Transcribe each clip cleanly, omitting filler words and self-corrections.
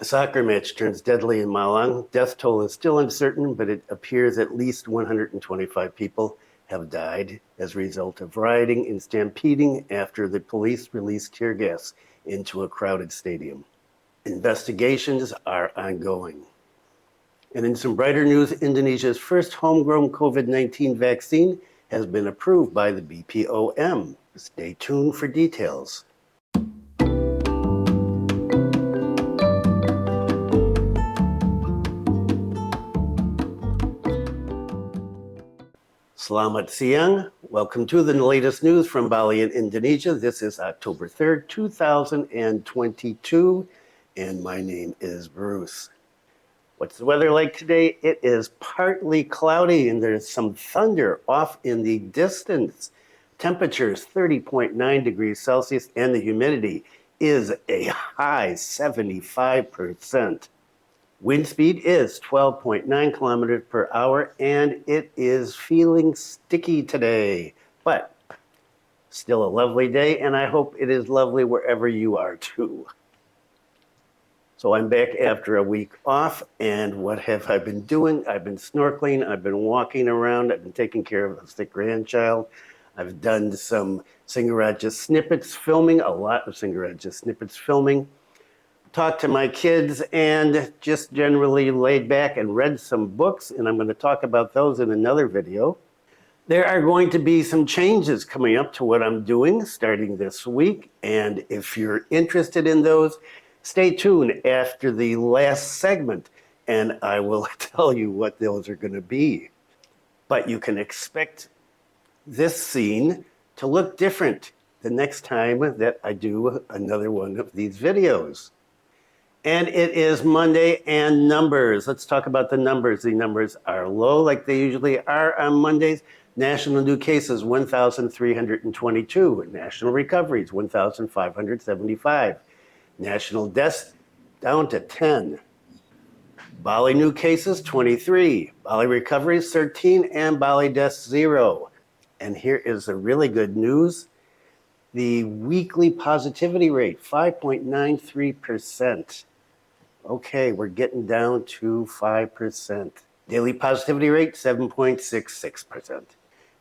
A soccer match turns deadly in Malang. Death toll is still uncertain, but it appears at least 125 people have died as a result of rioting and stampeding after the police released tear gas into a crowded stadium. Investigations are ongoing. And in some brighter news, Indonesia's first homegrown COVID-19 vaccine has been approved by the BPOM. Stay tuned for details. Selamat siang. Welcome to the latest news from Bali in Indonesia. This is October 3rd, 2022, and my name is Bruce. What's the weather like today? It is partly cloudy and there's some thunder off in the distance. Temperatures 30.9 degrees Celsius and the humidity is a high 75%. Wind speed is 12.9 kilometers per hour, and it is feeling sticky today, but still a lovely day, and I hope it is lovely wherever you are too. So I'm back after a week off, and what have I been doing? I've been snorkeling, I've been walking around, I've been taking care of a sick grandchild. I've done some Singaraja snippets filming, a lot of Singaraja snippets filming. Talked to my kids and just generally laid back and read some books, and I'm going to talk about those in another video. There are going to be some changes coming up to what I'm doing starting this week, and if you're interested in those, stay tuned after the last segment and I will tell you what those are going to be. But you can expect this scene to look different the next time that I do another one of these videos. And it is Monday and numbers. Let's talk about the numbers. The numbers are low like they usually are on Mondays. National new cases, 1,322. National recoveries, 1,575. National deaths down to 10. Bali new cases, 23. Bali recoveries, 13. And Bali deaths, 0. And here is the really good news. The weekly positivity rate, 5.93%. Okay, we're getting down to 5%. Daily positivity rate, 7.66%.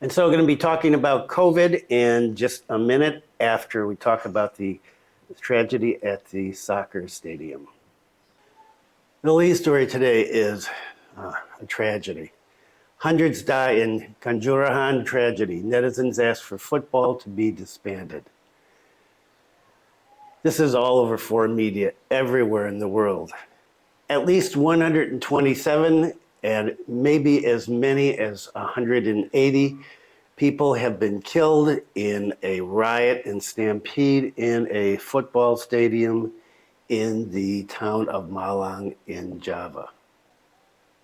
And so we're going to be talking about COVID in just a minute after we talk about the tragedy at the soccer stadium. The lead story today is a tragedy. Hundreds die in Kanjuruhan tragedy. Netizens ask for football to be disbanded. This is all over foreign media everywhere in the world. At least 127 and maybe as many as 180 people have been killed in a riot and stampede in a football stadium in the town of Malang in Java.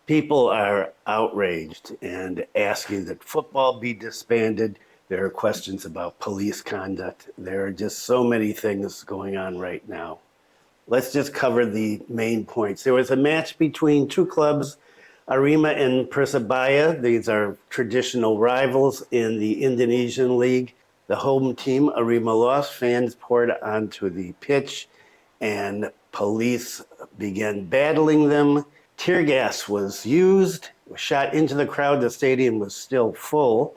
People are outraged and asking that football be disbanded. There are questions about police conduct. There are just so many things going on right now. Let's just cover the main points. There was a match between two clubs, Arema and Persebaya. These are traditional rivals in the Indonesian league. The home team, Arema, lost. Fans poured onto the pitch and police began battling them. Tear gas was used, was shot into the crowd. The stadium was still full.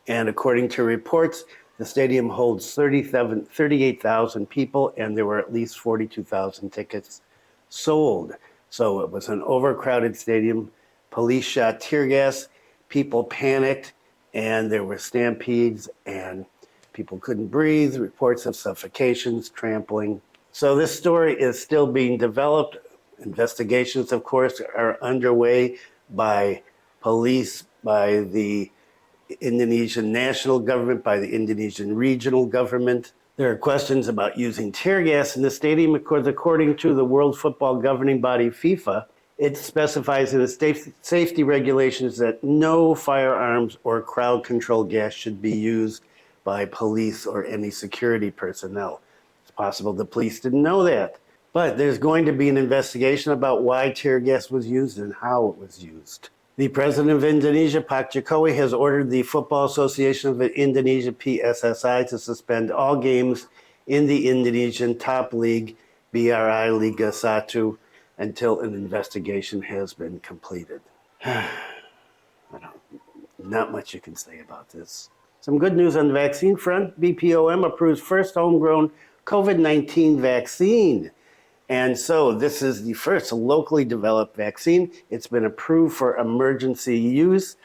And according to reports, the stadium holds 38,000 people, and there were at least 42,000 tickets sold. So it was an overcrowded stadium. Police shot tear gas, people panicked, and there were stampedes, and people couldn't breathe, reports of suffocations, trampling. So this story is still being developed. Investigations, of course, are underway by police, by the Indonesian national government, by the Indonesian regional government. There are questions about using tear gas in the stadium because according to the World Football governing body FIFA, it specifies in the safety regulations that no firearms or crowd control gas should be used by police or any security personnel. It's possible the police didn't know that, but there's going to be an investigation about why tear gas was used and how it was used. The president of Indonesia, Pak Jokowi, has ordered the Football Association of Indonesia, PSSI, to suspend all games in the Indonesian top league, BRI Liga 1, until an investigation has been completed. Not much you can say about this. Some good news on the vaccine front. BPOM approves first homegrown COVID-19 vaccine. And so this is the first locally developed vaccine. It's been approved for emergency use,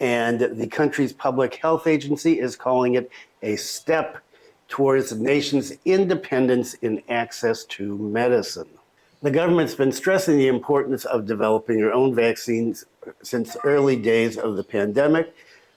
and the country's public health agency is calling it a step towards the nation's independence in access to medicine. The government's been stressing the importance of developing your own vaccines since early days of the pandemic.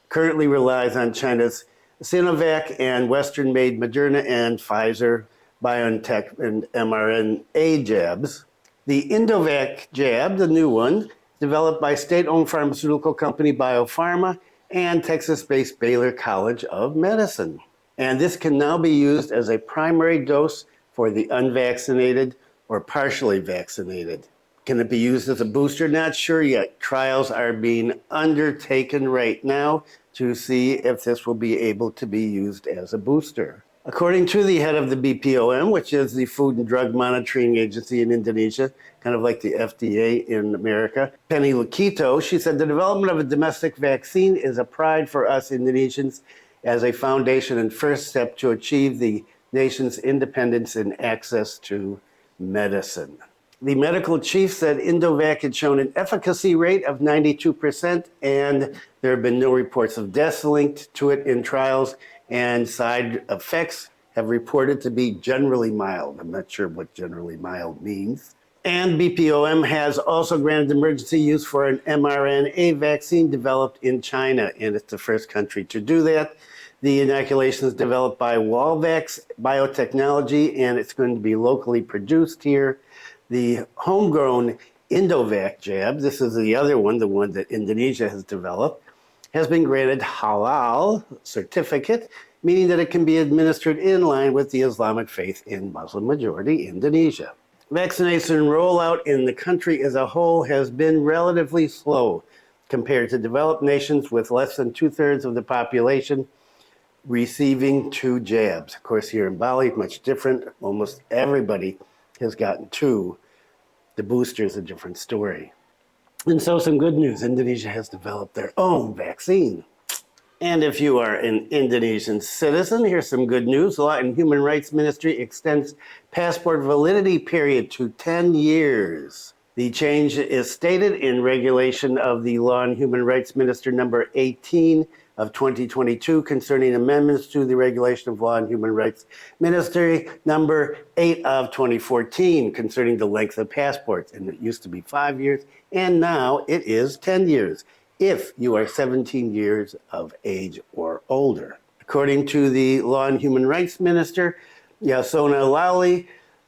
Currently relies on China's Sinovac and Western-made Moderna and Pfizer, BioNTech, and mRNA jabs. The Indovac jab, the new one, developed by state-owned pharmaceutical company BioPharma and Texas-based Baylor College of Medicine. And this can now be used as a primary dose for the unvaccinated or partially vaccinated. Can it be used as a booster? Not sure yet. Trials are being undertaken right now to see if this will be able to be used as a booster. According to the head of the BPOM, which is the Food and Drug Monitoring Agency in Indonesia, kind of like the FDA in America, Penny Lukito, she said the development of a domestic vaccine is a pride for us Indonesians as a foundation and first step to achieve the nation's independence in access to medicine. The medical chief said Indovac had shown an efficacy rate of 92%, and there have been no reports of deaths linked to it in trials, and side effects have reported to be generally mild. I'm not sure what generally mild means. And BPOM has also granted emergency use for an mRNA vaccine developed in China, and it's the first country to do that. The inoculation is developed by Walvax Biotechnology, and it's going to be locally produced here. The homegrown Indovac jab, this is the other one, the one that Indonesia has developed, has been granted halal certificate, meaning that it can be administered in line with the Islamic faith in Muslim-majority Indonesia. Vaccination rollout in the country as a whole has been relatively slow compared to developed nations with less than 2/3 of the population receiving 2 jabs. Of course, here in Bali, much different. Almost everybody has gotten 2. The booster is a different story. And so some good news, Indonesia has developed their own vaccine. And if you are an Indonesian citizen, here's some good news. The Law and Human Rights Ministry extends passport validity period to 10 years. The change is stated in regulation of the Law and Human Rights Minister number 18 of 2022 concerning amendments to the regulation of Law and Human Rights Ministry number 8 of 2014 concerning the length of passports. And it used to be 5 years, and now it is 10 years if you are 17 years of age or older. According to the Law and Human Rights Minister, Yasona Lawli,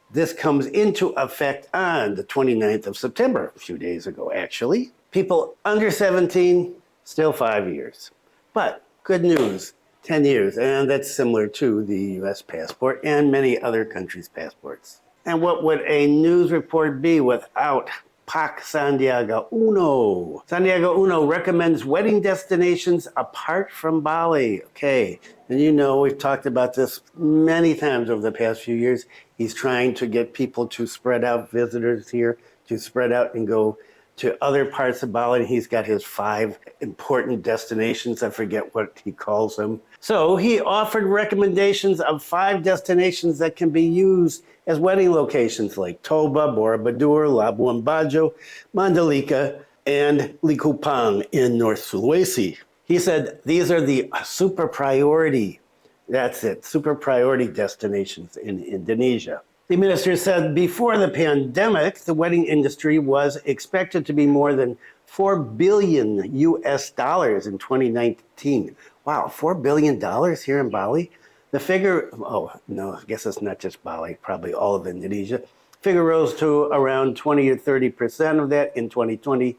this comes into effect on the 29th of September, a few days ago actually. People under 17, still 5 years. But good news, 10 years, and that's similar to the US passport and many other countries' passports. And what would a news report be without Pak Sandiaga Uno? Sandiaga Uno recommends wedding destinations apart from Bali. Okay, and you know we've talked about this many times over the past few years. He's trying to get people to spread out, visitors here, to spread out and go to other parts of Bali. He's got his 5 important destinations. I forget what he calls them. So he offered recommendations of 5 destinations that can be used as wedding locations like Toba, Borobudur, Labuan Bajo, Mandalika, and Likupang in North Sulawesi. He said these are the super priority, that's it, super priority destinations in Indonesia. The minister said before the pandemic, the wedding industry was expected to be more than $4 billion in 2019. Wow, $4 billion here in Bali? The figure, oh no, I guess it's not just Bali, probably all of Indonesia. Figure rose to around 20 or 30% of that in 2020,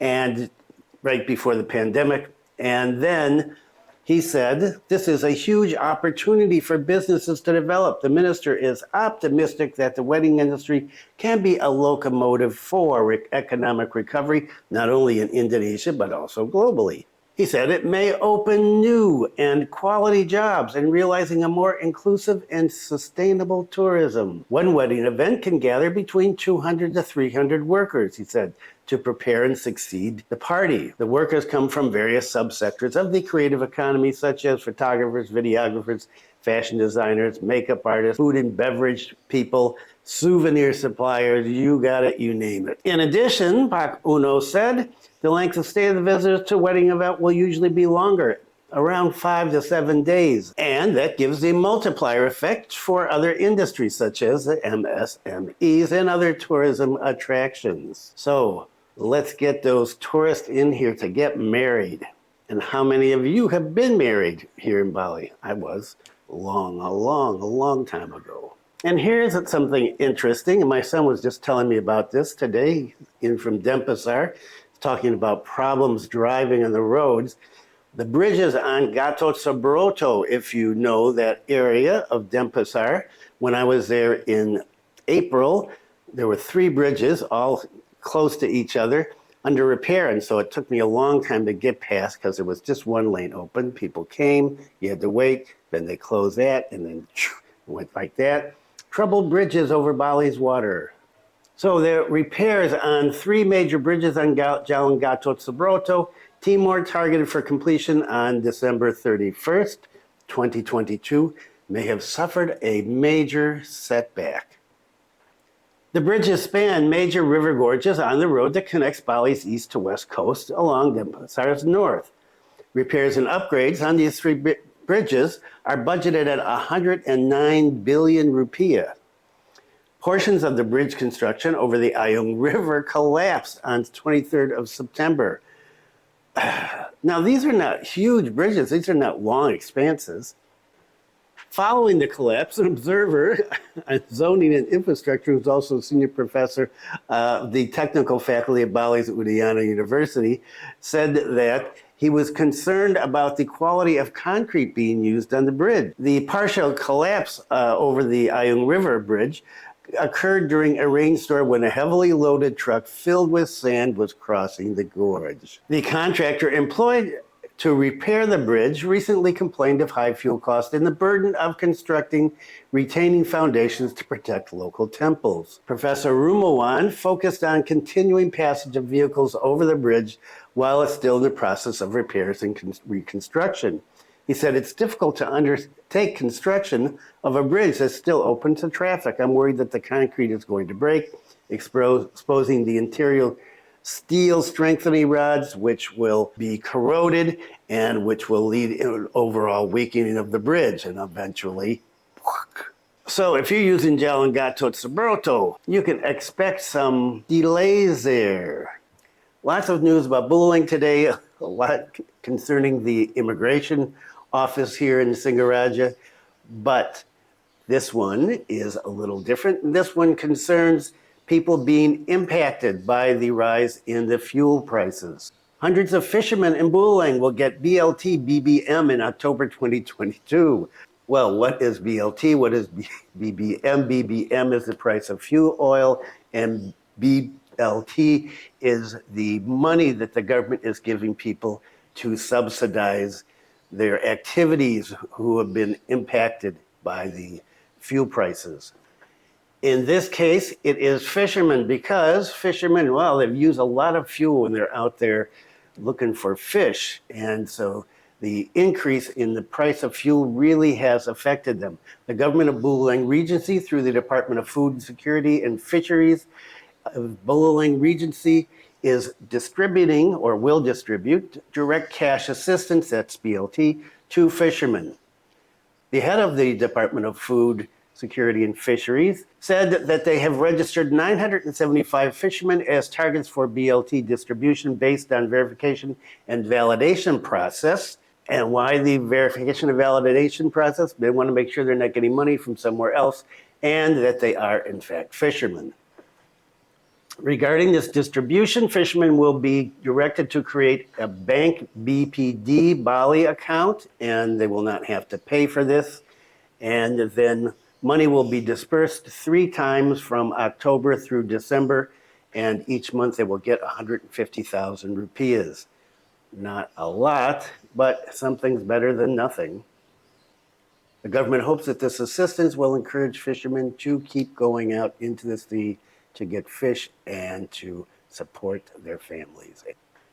and right before the pandemic. And then he said, this is a huge opportunity for businesses to develop. The minister is optimistic that the wedding industry can be a locomotive for economic recovery, not only in Indonesia, but also globally. He said it may open new and quality jobs and realizing a more inclusive and sustainable tourism. One wedding event can gather between 200 to 300 workers, he said, to prepare and succeed the party. The workers come from various subsectors of the creative economy, such as photographers, videographers, fashion designers, makeup artists, food and beverage people, souvenir suppliers, you got it, you name it. In addition, Pak Uno said, the length of stay of the visitors to a wedding event will usually be longer, around 5 to 7 days. And that gives the multiplier effect for other industries such as the MSMEs and other tourism attractions. So let's get those tourists in here to get married. And how many of you have been married here in Bali? I was a long time ago. And here's something interesting, and my son was just telling me about this today in from Denpasar, talking about problems driving on the roads. The bridges on Gatot Subroto, if you know that area of Denpasar, when I was there in April, there were 3 bridges all close to each other under repair, and so it took me a long time to get past because there was just one lane open. People came, you had to wait, then they closed that, and then went like that. Troubled bridges over Bali's water. So there are repairs on 3 major bridges on Jalan Gatot Subroto, Timor, targeted for completion on December 31st, 2022, may have suffered a major setback. The bridges span major river gorges on the road that connects Bali's east to west coast along Denpasar's north. Repairs and upgrades on these 3 bridges are budgeted at 109 billion rupiah. Portions of the bridge construction over the Ayung River collapsed on the 23rd of September. Now, these are not huge bridges. These are not long expanses. Following the collapse, an observer on zoning and infrastructure, who's also a senior professor of the technical faculty at Bali's Udayana University, said that he was concerned about the quality of concrete being used on the bridge. The partial collapse over the Ayung River Bridge occurred during a rainstorm when a heavily loaded truck filled with sand was crossing the gorge. The contractor employed to repair the bridge recently complained of high fuel costs and the burden of constructing retaining foundations to protect local temples. Professor Rumawan focused on continuing passage of vehicles over the bridge while it's still in the process of repairs and reconstruction. He said, it's difficult to undertake construction of a bridge that's still open to traffic. I'm worried that the concrete is going to break, exposing the interior steel strengthening rods, which will be corroded and which will lead to an overall weakening of the bridge and eventually. So if you're using Jalan Gatot Subroto, you can expect some delays there. Lots of news about Buleleng today, a lot concerning the immigration office here in Singaraja, but this one is a little different. This one concerns people being impacted by the rise in the fuel prices. Hundreds of fishermen in Buleleng will get BLT BBM in October 2022. Well, what is BLT? What is BBM? BBM is the price of fuel oil, and BLT is the money that the government is giving people to subsidize their activities who have been impacted by the fuel prices. In this case, it is fishermen, because fishermen, well, they've used a lot of fuel when they're out there looking for fish. And so the increase in the price of fuel really has affected them. The government of Buleleng Regency, through the Department of Food Security and Fisheries of Buleleng Regency, is distributing or will distribute direct cash assistance, that's BLT, to fishermen. The head of the Department of Food Security and Fisheries said that they have registered 975 fishermen as targets for BLT distribution based on verification and validation process. And why the verification and validation process? They want to make sure they're not getting money from somewhere else and that they are in fact fishermen. Regarding this distribution, fishermen will be directed to create a bank BPD Bali account, and they will not have to pay for this. And then money will be dispersed 3 times from October through December, and each month they will get 150,000 rupiahs. Not a lot, but something's better than nothing. The government hopes that this assistance will encourage fishermen to keep going out into the sea to get fish and to support their families.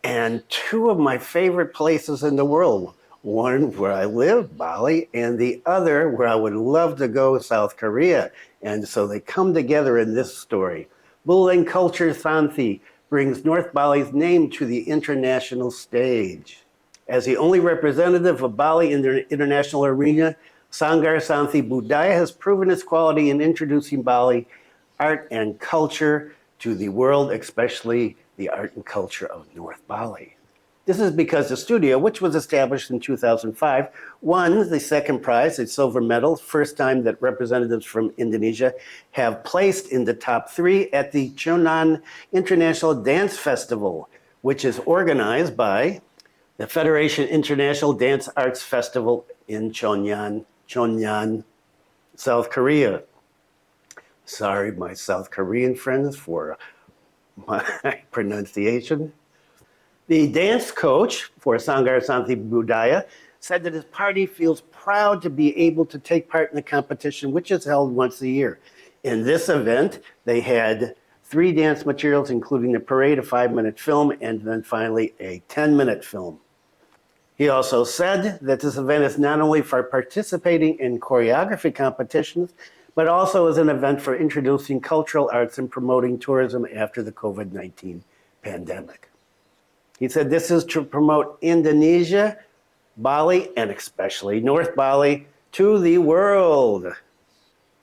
And two of my favorite places in the world, one where I live, Bali, and the other where I would love to go, South Korea. And so they come together in this story. Buleleng culture Santhi brings North Bali's name to the international stage. As the only representative of Bali in the international arena, Sanggar Santhi Budaya has proven its quality in introducing Bali art and culture to the world, especially the art and culture of North Bali. This is because the studio, which was established in 2005, won the second prize, a silver medal, first time that representatives from Indonesia have placed in the top 3 at the Chonan International Dance Festival, which is organized by the Federation International Dance Arts Festival in Chonyan, South Korea. Sorry, my South Korean friends, for my pronunciation. The dance coach for Sanggar Santhi Budaya said that his party feels proud to be able to take part in the competition, which is held once a year. In this event, they had 3 dance materials, including the parade, a 5-minute film, and then finally a 10-minute film. He also said that this event is not only for participating in choreography competitions, but also as an event for introducing cultural arts and promoting tourism after the COVID-19 pandemic. He said this is to promote Indonesia, Bali, and especially North Bali to the world.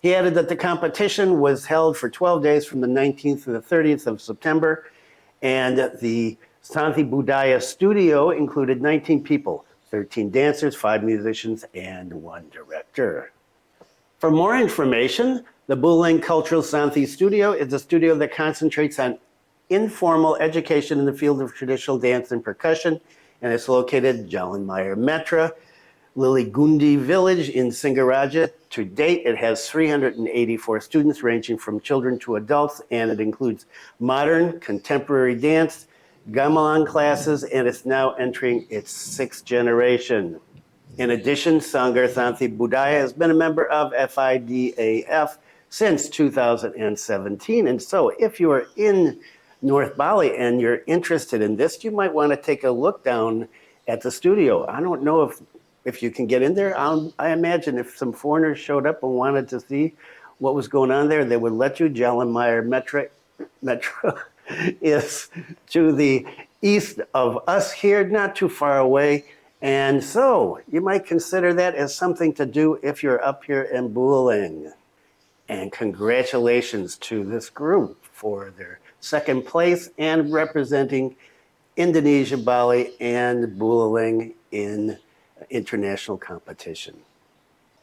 He added that the competition was held for 12 days from the 19th to the 30th of September, and the Santhi Budaya studio included 19 people, 13 dancers, 5 musicians, and 1 director. For more information, the Buleleng Cultural Santhi Studio is a studio that concentrates on informal education in the field of traditional dance and percussion, and it's located in Jalan Maya Metra, Liligundi Village in Singaraja. To date, it has 384 students ranging from children to adults, and it includes modern, contemporary dance, gamelan classes, and it's now entering its 6th generation. In addition, Sanggar Santhi Budaya has been a member of FIDAF since 2017. And so if you are in North Bali and you're interested in this, you might want to take a look down at the studio. I don't know if you can get in there. I imagine if some foreigners showed up and wanted to see what was going on there, they would let you. Jalan Maya Metro is to the east of us here, not too far away. And so you might consider that as something to do if you're up here in Buleleng. And congratulations to this group for their 2nd place and representing Indonesia, Bali, and Buleleng in international competition.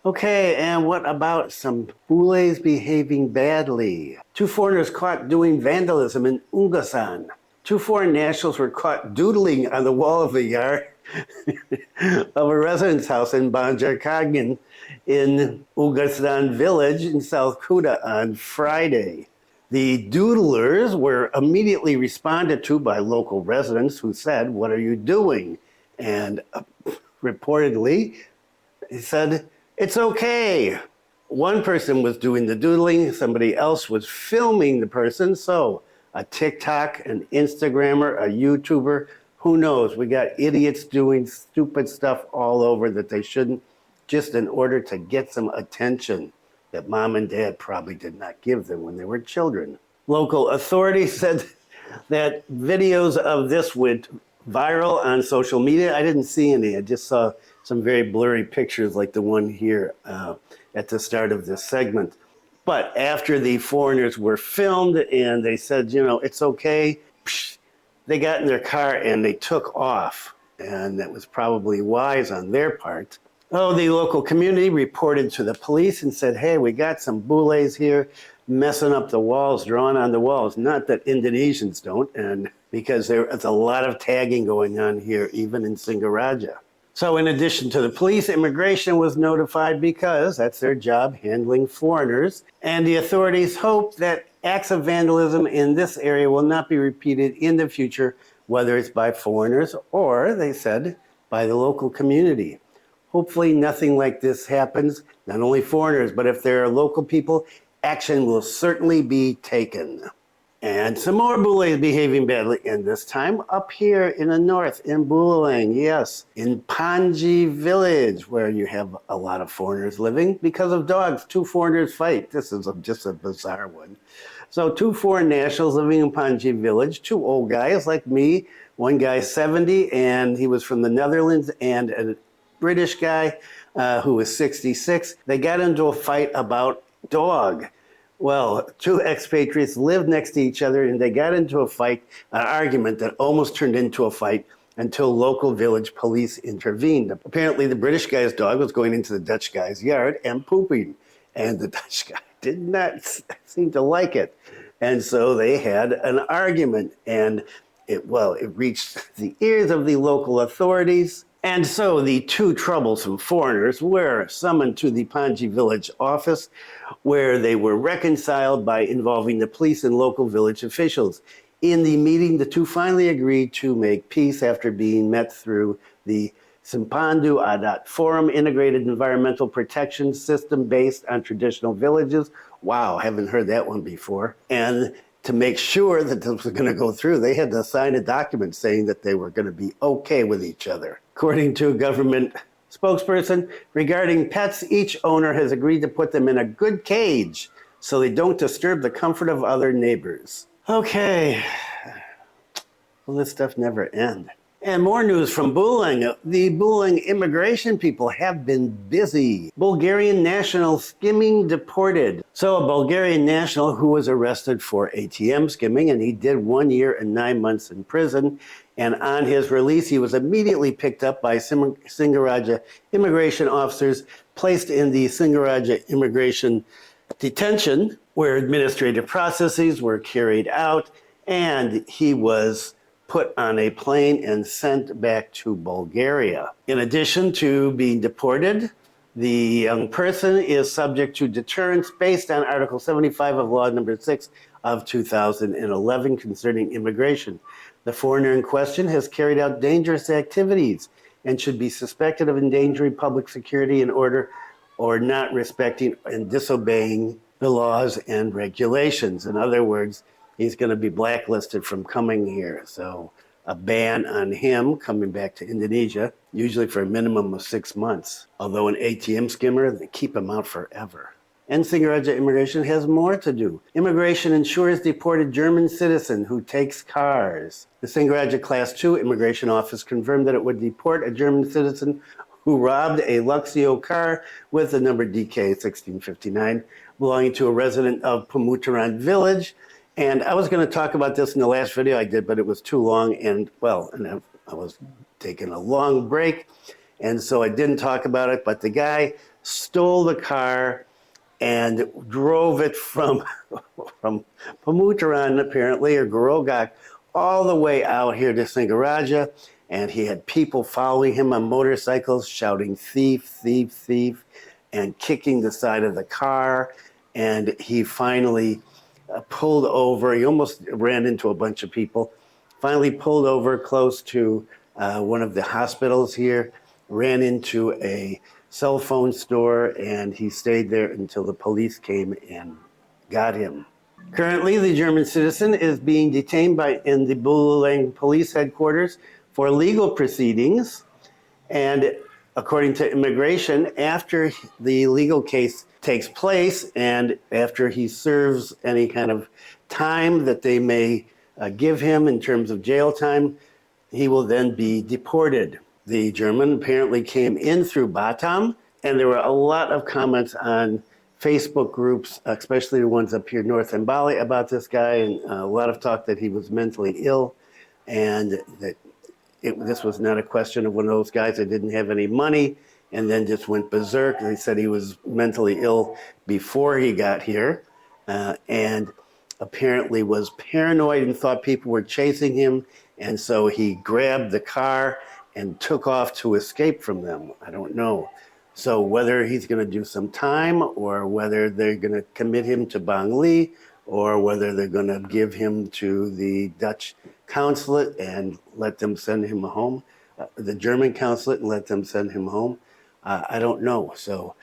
Okay, and what about some bules behaving badly? 2 foreigners caught doing vandalism in Ungasan. 2 foreign nationals were caught doodling on the wall of the yard of a residence house in Banjarkangen in Ungasan village in South Kuta on Friday. The doodlers were immediately responded to by local residents who said, "What are you doing?" And reportedly, he said, "It's okay." One person was doing the doodling, somebody else was filming the person. So a TikTok, an Instagrammer, a YouTuber, who knows? We got idiots doing stupid stuff all over that they shouldn't, just in order to get some attention that mom and dad probably did not give them when they were children. Local authorities said that videos of this went viral on social media. I didn't see any. I just saw some very blurry pictures like the one here at the start of this segment. But after the foreigners were filmed and they said, it's okay, they got in their car and they took off. And that was probably wise on their part. Oh, the local community reported to the police and said, "Hey, we got some bules here messing up the walls, drawing on the walls." Not that Indonesians don't, and because there's a lot of tagging going on here, even in Singaraja. So in addition to the police, immigration was notified because that's their job, handling foreigners. And the authorities hope that acts of vandalism in this area will not be repeated in the future whether it's by foreigners or, they said, by the local community. Hopefully nothing like this happens, not only foreigners, but if there are local people, action will certainly be taken. And some more Bule behaving badly, and this time up here in the north, in Buleleng, yes, in Panji village, where you have a lot of foreigners living because of dogs. 2 foreigners fight. This is just a bizarre one. So 2 foreign nationals living in Panji village, 2 old guys like me, one guy 70, and he was from the Netherlands, and a British guy who was 66. They got into a fight about dog. Well, 2 expatriates lived next to each other and they got into a fight, an argument that almost turned into a fight until local village police intervened. Apparently, the British guy's dog was going into the Dutch guy's yard and pooping, and the Dutch guy did not seem to like it. And so they had an argument, and it reached the ears of the local authorities. And so the 2 troublesome foreigners were summoned to the Panji village office, where they were reconciled by involving the police and local village officials. In the meeting, the 2 finally agreed to make peace after being met through the Simpandu Adat Forum, integrated environmental protection system based on traditional villages. Wow, haven't heard that one before. And to make sure that this was going to go through, they had to sign a document saying that they were going to be okay with each other. According to a government spokesperson, regarding pets, each owner has agreed to put them in a good cage so they don't disturb the comfort of other neighbors. Okay, will this stuff never end? And more news from Buleleng. The Buleleng immigration people have been busy. Bulgarian national skimming deported. So a Bulgarian national who was arrested for ATM skimming, and he did 1 year and 9 months in prison. And on his release, he was immediately picked up by Singaraja immigration officers, placed in the Singaraja immigration detention, where administrative processes were carried out, and he was put on a plane and sent back to Bulgaria. In addition to being deported, the young person is subject to deterrence based on Article 75 of Law Number 6 of 2011 concerning immigration. The foreigner in question has carried out dangerous activities and should be suspected of endangering public security in order or not respecting and disobeying the laws and regulations. In other words, he's going to be blacklisted from coming here. So a ban on him coming back to Indonesia, usually for a minimum of 6 months. Although an ATM skimmer, they keep him out forever. And Singaraja immigration has more to do. Immigration ensures deported German citizen who takes cars. The Singaraja Class 2 immigration office confirmed that it would deport a German citizen who robbed a Luxio car with the number DK1659 belonging to a resident of Pemutaran village. And I was going to talk about this in the last video I did, but it was too long, and I was taking a long break, and so I didn't talk about it. But the guy stole the car and drove it from Pemutaran, apparently, or Garogak, all the way out here to Singaraja, and he had people following him on motorcycles shouting "thief, thief, thief," and kicking the side of the car, and he finally pulled over. He almost ran into a bunch of people. Finally pulled over close to one of the hospitals here, ran into a cell phone store, and he stayed there until the police came and got him. Currently, the German citizen is being detained in the Buleleng police headquarters for legal proceedings. And according to immigration, after the legal case takes place and after he serves any kind of time that they may give him in terms of jail time, he will then be deported. The German apparently came in through Batam, and there were a lot of comments on Facebook groups, especially the ones up here north in Bali, about this guy, and a lot of talk that he was mentally ill, and that this was not a question of one of those guys that didn't have any money and then just went berserk. They said he was mentally ill before he got here, and apparently was paranoid and thought people were chasing him, and so he grabbed the car and took off to escape from them. I don't know. So whether he's going to do some time, or whether they're going to commit him to Bangli, or whether they're going to give him to the Dutch consulate and let them send him home, the German consulate and let them send him home. I don't know. So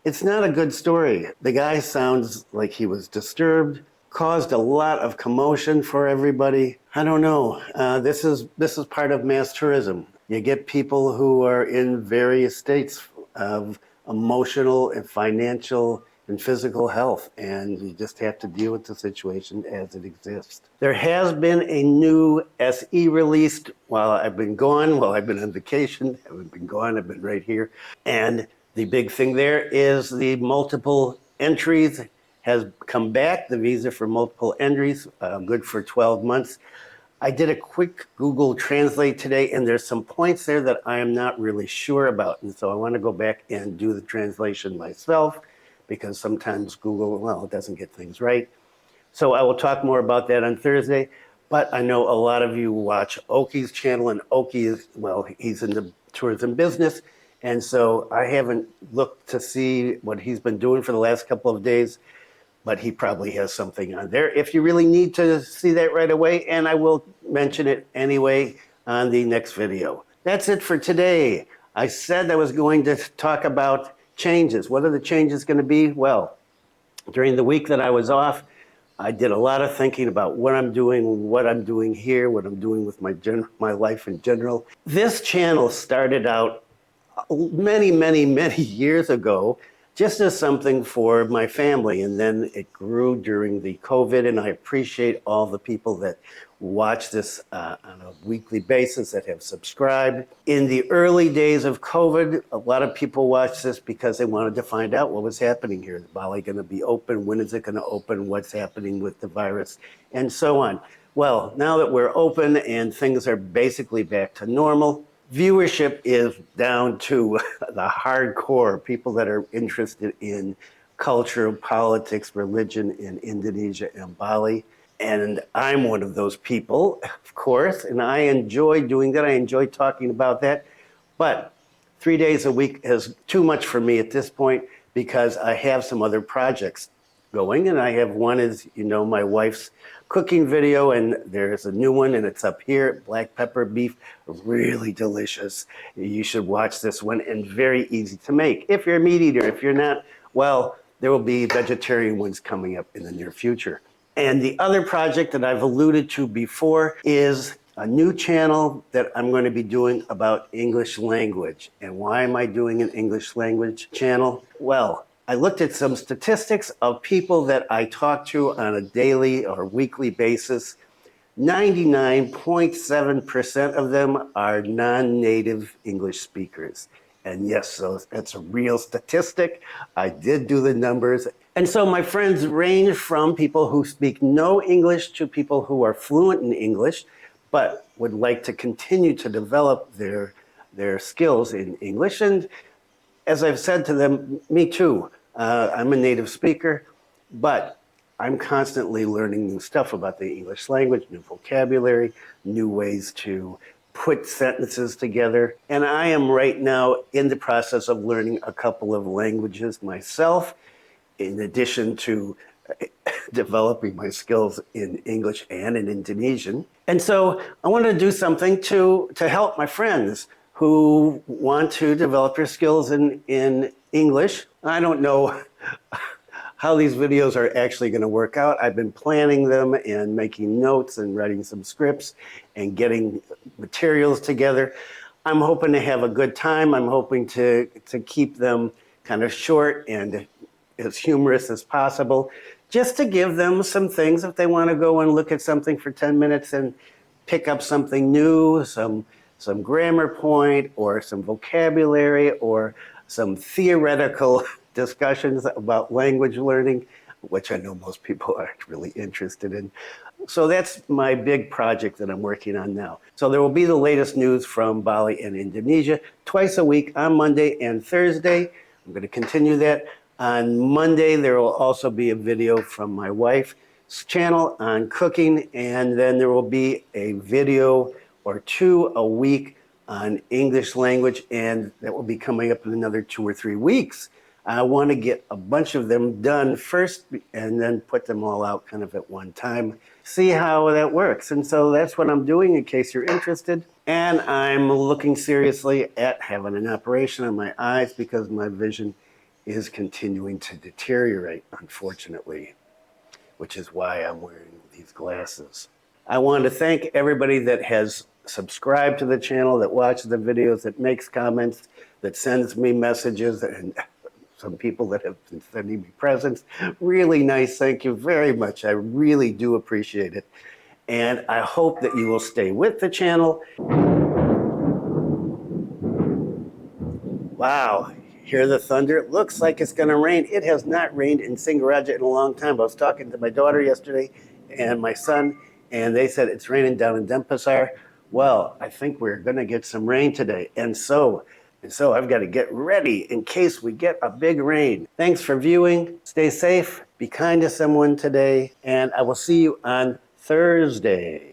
it's not a good story. The guy sounds like he was disturbed, caused a lot of commotion for everybody. I don't know. This is part of mass tourism. You get people who are in various states of emotional and financial and physical health, and you just have to deal with the situation as it exists. There has been a new SE released while I've been gone, while I've been on vacation. I haven't been gone, I've been right here. And the big thing there is the multiple entries has come back, the visa for multiple entries, good for 12 months. I did a quick Google Translate today, and there's some points there that I am not really sure about. And so I want to go back and do the translation myself, because sometimes Google, well, it doesn't get things right. So I will talk more about that on Thursday. But I know a lot of you watch Oki's channel, and Oki is, well, he's in the tourism business. And so I haven't looked to see what he's been doing for the last couple of days, but he probably has something on there if you really need to see that right away, and I will mention it anyway on the next video. That's it for today. I said I was going to talk about changes. What are the changes going to be? Well, during the week that I was off, I did a lot of thinking about what I'm doing here, what I'm doing with my life in general. This channel started out many, many, many years ago, just as something for my family. And then it grew during the COVID, and I appreciate all the people that watch this on a weekly basis, that have subscribed. In the early days of COVID, a lot of people watched this because they wanted to find out what was happening here. Is Bali going to be open? When is it going to open? What's happening with the virus? And so on. Well, now that we're open and things are basically back to normal, viewership is down to the hardcore people that are interested in culture, politics, religion in Indonesia and Bali. And I'm one of those people, of course, and I enjoy doing that. I enjoy talking about that. But 3 days a week is too much for me at this point, because I have some other projects going, and I have one is, my wife's cooking video, and there's a new one, and it's up here, black pepper beef, really delicious. You should watch this one, and very easy to make. If you're a meat eater, if you're not, well, there will be vegetarian ones coming up in the near future. And the other project that I've alluded to before is a new channel that I'm going to be doing about English language. And why am I doing an English language channel? Well, I looked at some statistics of people that I talk to on a daily or weekly basis. 99.7% of them are non-native English speakers. And yes, so that's a real statistic. I did do the numbers. And so my friends range from people who speak no English to people who are fluent in English, but would like to continue to develop their skills in English. And as I've said to them, me too. I'm a native speaker, but I'm constantly learning new stuff about the English language, new vocabulary, new ways to put sentences together. And I am right now in the process of learning a couple of languages myself, in addition to developing my skills in English and in Indonesian. And so I wanted to do something to help my friends who want to develop their skills in English. I don't know how these videos are actually going to work out. I've been planning them and making notes and writing some scripts and getting materials together. I'm hoping to have a good time. I'm hoping to keep them kind of short and as humorous as possible, just to give them some things if they want to go and look at something for 10 minutes and pick up something new, some grammar point or some vocabulary or some theoretical discussions about language learning, which I know most people aren't really interested in. So that's my big project that I'm working on now. So there will be the latest news from Bali and Indonesia twice a week on Monday and Thursday. I'm going to continue that. On Monday, there will also be a video from my wife's channel on cooking, and then there will be a video or two a week on English language, and that will be coming up in another 2 or 3 weeks. I want to get a bunch of them done first and then put them all out kind of at one time. see how that works. And so that's what I'm doing in case you're interested. And I'm looking seriously at having an operation on my eyes because my vision is continuing to deteriorate, unfortunately, which is why I'm wearing these glasses. I want to thank everybody that has subscribed to the channel, that watches the videos, that makes comments, that sends me messages, and some people that have been sending me presents. Really nice. Thank you very much. I really do appreciate it. And I hope that you will stay with the channel. Wow, hear the thunder? It looks like it's going to rain. It has not rained in Singaraja in a long time. I was talking to my daughter yesterday and my son, and they said it's raining down in Denpasar. Well, I think we're going to get some rain today. And so I've got to get ready in case we get a big rain. Thanks for viewing. Stay safe. Be kind to someone today. And I will see you on Thursday.